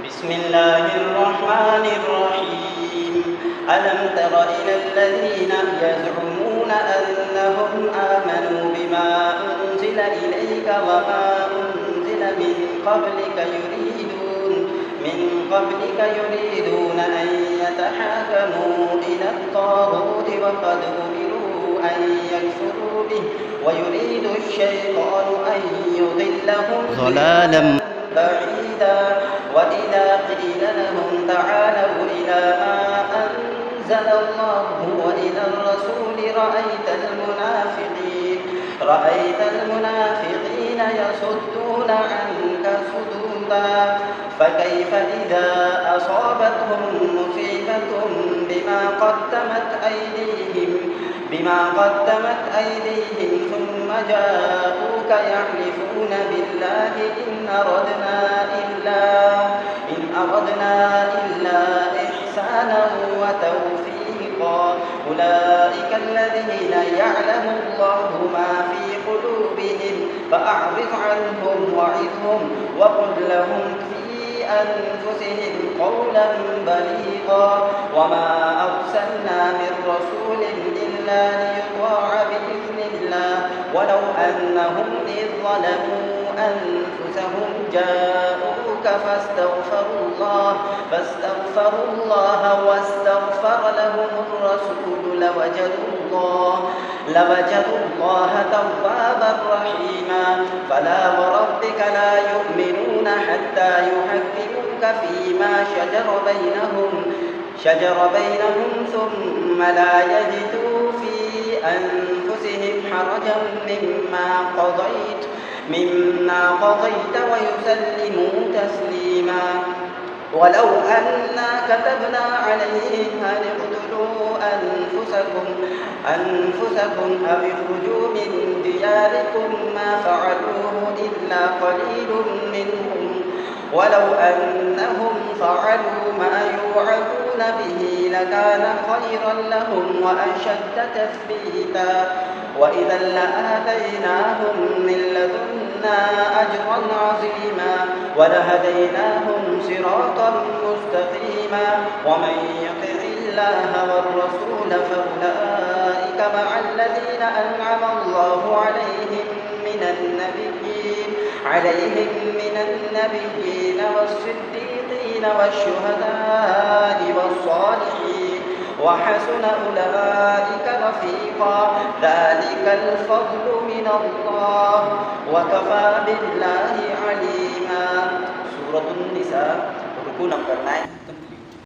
بسم الله الرحمن الرحيم. ألم تر إلى الذين يزعمون أنهم آمنوا بما أنزل إليك وما أنزل من قبلك يريدون أن يتحاكموا إلى الطاغوت وقد أمروا أن يكفروا به ويريد الشيطان أن يضلهم ضلالا بعيدا. وإذا قيل لهم تعالوا إلى ما أنزل الله وإلى الرسول رأيت المنافقين يصدون عنك صدودا. فكيف إذا أصابتهم مصيبة بما قدمت أيديهم ثم جاءوك يحلفون بالله إن أردنا إلا إحسانا وتوفيقا. أولئك الذين يعلم الله ما في قلوبهم فأعرض عنهم وعظهم وقل لهم في أنفسهم قولا بليغا. وما أرسلنا من رسول إلا ليطاع بإذن الله ولو أنهم إذ ظلموا أنفسهم جاءوك فاستغفروا الله واستغفر لهم الرسول لوجدوا الله توابا رحيما. فلا وربك لا يؤمنون حتى يحكموك فيما شجر بينهم ثم لا يجدوا في أنفسهم حرجا مما قضيت ويسلموا تسليما. ولو أنا كتبنا عليهم أن اقتلوا أنفسكم أو اخرجوا من دياركم ما فعلوه إلا قليل منهم ولو أنهم فعلوا ما يوعظون به لكان خيرا لهم وأشد تثبيتا. وإذا لآتيناهم من لدنا أجرا عظيما ولهديناهم صراطا مستقيما. ومن يطع الله والرسول فأولئك مع الذين أنعم الله عليهم من النبيين والصديقين والشهداء والصالحين وحسن أولئك رفيقا. ذلك الفضل من الله وكفى بالله عليما. سورة النساء ركو نمبر 9